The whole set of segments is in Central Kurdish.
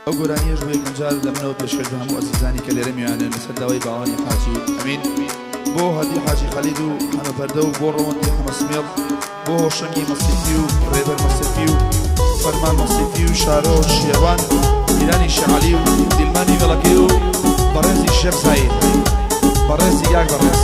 ئەو گۆرانیەش بۆ یەکەم جار لەمنەوە پێشکەش بە هەموو ئەزیزانی کە لێرە میوانن لەسەر داوای باوانی حاجی ئەمین، بۆ هەدی حاجی خەلید و حەمەپەردە و بۆ ڕەوەندی حەمەسمێڵ، بۆ هۆشەنگی مەسیفی و ڕێبەر مەسیفی و فەرمان مەسیفی و شارۆ شێوان میرانی شەعالی و دیلمانی وێڵەکەی و بەڕێزی شێخ زاید، بەڕێزی یاک بەڕێز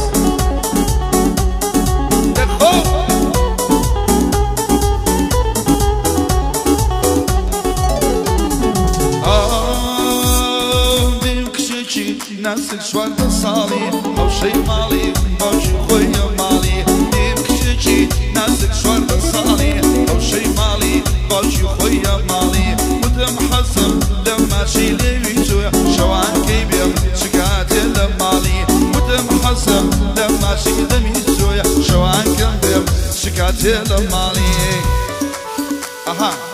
ناسك شوارد صالي أو شي مالي موجي خويا مالي ديم كشيشي ناسك شوارد صالي أو شي مالي موجي خويا مالي ودم حسن لما شي ليويتو شوان كيبير شكاتي لمالي ودم حسن لما شي لميتو شوان كيبير شكاتي لمالي أها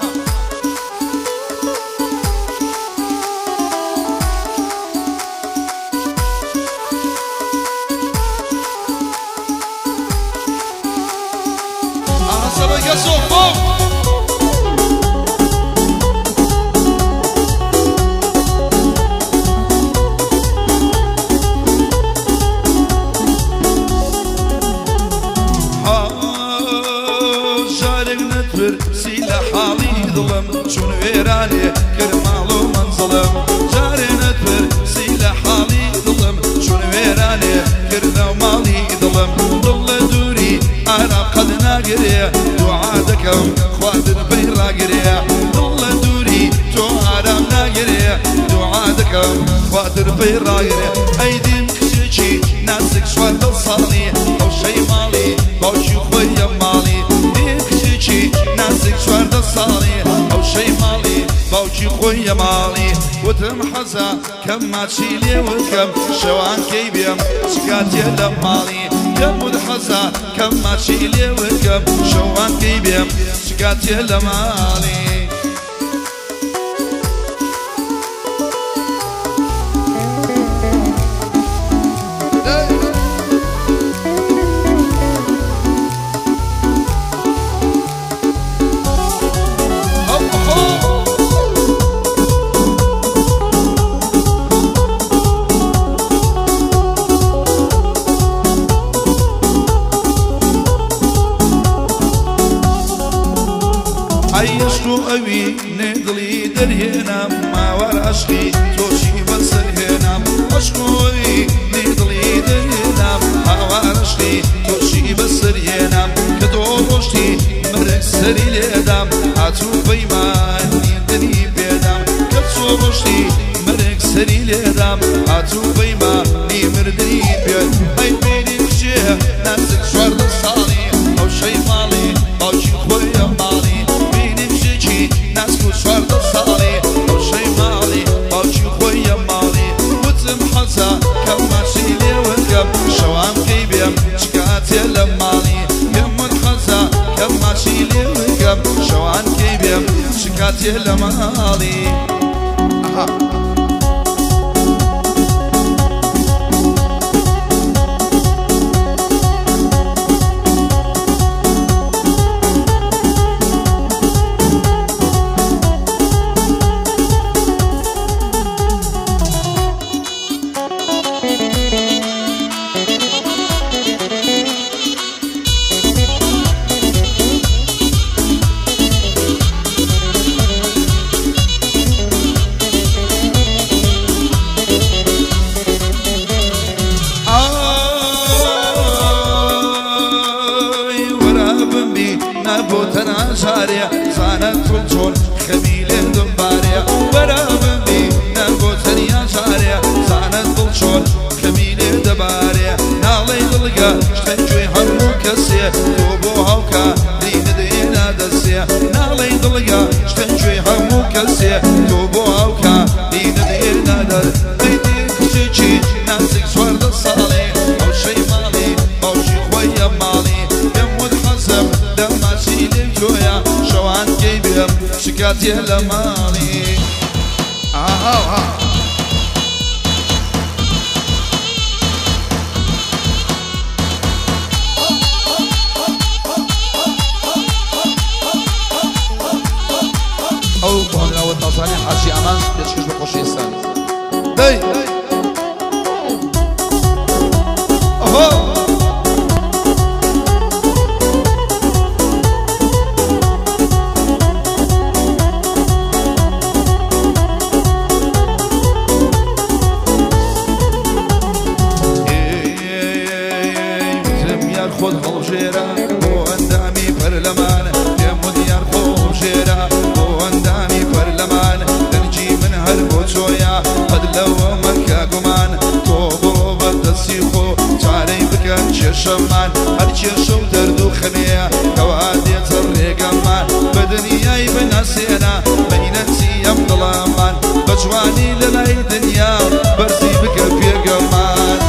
سيلا حالي ظلم شون ويراني كرمالو منظلم جاري نتبر سيلا حالي ظلم شون ويراني كرنا مالي ظلم ضل دوري أنا قد ناقري دعادكم خواتر بيراقري ضل دوري تو أنا ناقري دعادكم خواتر بيراقري أيدي مكشيشي ناسك شوار بالصالي أو شي مالي بوشي خويا مالي ناسك شوارد صالي أو شي مالي باوشي خويا مالي وتم حزا كم ما تشيلي وكم شوان كيبيم شكاتي لمالي كم ود حزا كم ما تشيلي وكم شوان كيبيم شكاتي لمالي عيشتو أوي ندلي درهنا ما ورا عشقي توشي بسر هنا عشقو أوي ندلي درهنا ما ورا عشقي توشي بسر هنا كدو رشتي مرق سري لدام عتو بيمان ندلي بيدام كدو رشتي مرق سري لدام عتو بيمان نمردني بيد أي بيني بشيه ناسك شوارد صالي أو شي مالي أو شي خويا مالي ناسكو شوارد صالي أو شي مالي باوشي خويا مالي وتم حزا كم ماشي لي وكم شوام كيبيم شكاتي لمالي كم حزا كم ماشي لي وكم شوام كيبيم شكاتي لمالي بوتنا شارع زانت فلشون خميل دنبارع ورا بنبي نبوتني شارع زانت فلشون خميل دبارع نالي دلقا شتنجوي همو كسي توبو هوكا دين دينا دسي نالي دلقا شتنجوي همو كسي توبو هوكا دين دينا دسي ايدي كشيشي ناسك شوارد صالي او شي مالي او شي خويا مالي يمود حسب لما شيلي جويا شوان كيبيم شكاتي لمالي او بۆنراوە تازانی حاجی ئەمان پێشکەش خۆشویستان دەی ئەهۆ خود هەڵژێرە بۆ ئەندامی پەرلەمان پێم دیار خۆژێرە بۆ ئەندامی پەرلەمان دەرجی من هەر بۆ چۆیە قەت لەوە مەکە گومان تۆ بڕۆ بە دەستی خۆ چارەی بکەن کێشەمان هەر کێشە و دەرد و خەمەیە کەوا دێتە ڕێگەمان بە دنیای بناسێنە بەینەتی ئەم دڵەمان بە جوانی لە لای دنیا بەرزی بکە پێگەمان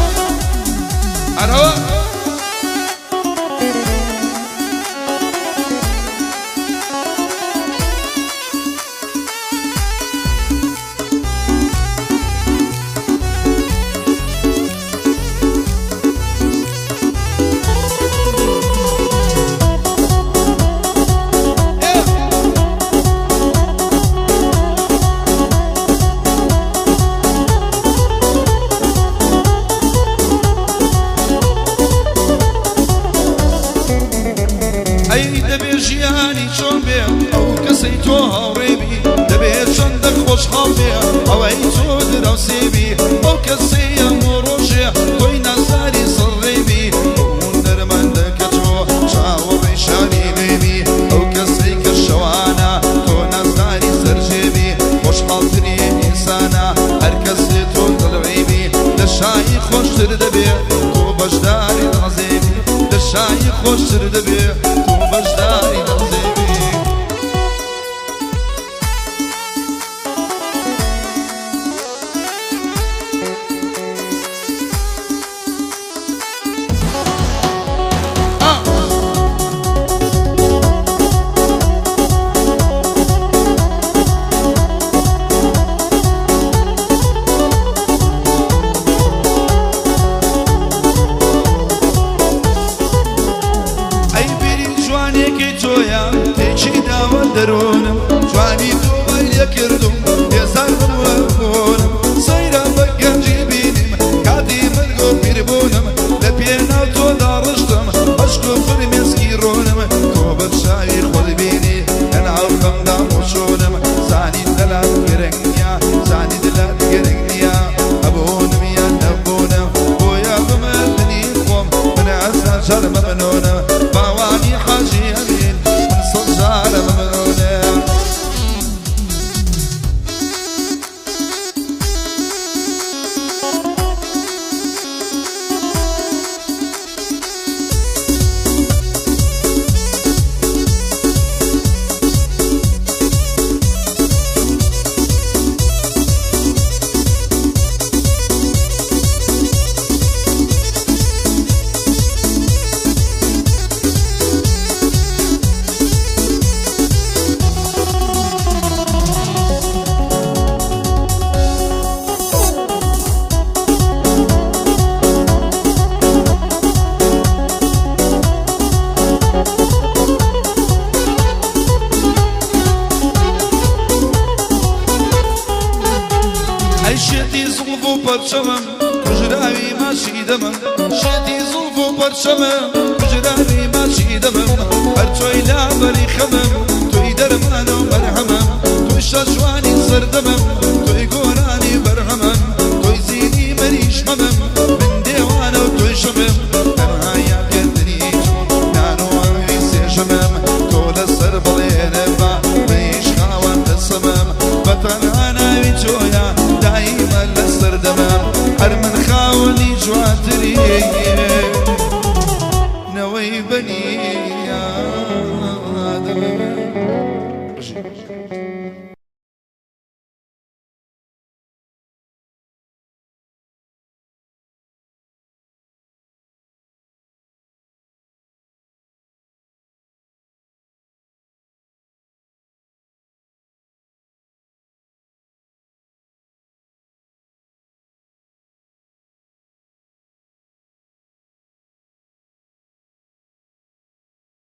ئەرەوە ژیانی چۆن بێ ئەو کەسەی تۆ هاوڕێبی دەبێت چەندە خۆشحاڵ بێ ئەوەی تۆ دراوسێبی ئەو کەسەی هەموو ڕۆژێ تۆی نازاری سڕێبی ئەو نەرمەندە کە تۆ چاوەڕێی شانی نێبی ئەو کەسەی کە شەوانە تۆ نازاری سەرژێبی خۆشحاڵترین ئینسانە هەر کەسێ تۆ دڵڕێبی لە شایی خۆشتر دەبێ تۆ بەشداری نازێبی لە شایی خۆشتر دەبێ تۆ بەشداری نازێبی تێکی داوە دەرۆنم جوانی تۆ وای لێ کردم بێزار بووە بۆنم سەیرە بە گەنجی بینیم کاتی مەرگ و پیربوونم لە پێناو تۆدا ڕشتم عەشق و فرمێسکی ڕۆنم تۆ بەرشاوی خۆت بینی لە ناو خەمدا خۆشۆنم زانی دەلات گرنگ نییە زانی دلات گرنگ نییە ئەبوونم یان نەبوونم بۆیە بمەردنی خۆم منە ئەسا شەرمە منۆنە باوانی حاجی ئەمین صجارة ممنونة شێتی زوڵف و پەرچەمم کوژراوی ماشی دەمم شێتی زوڵف و پەرچەمم کوژراوی ماشی دەمم هەر تۆی لابەری خەمم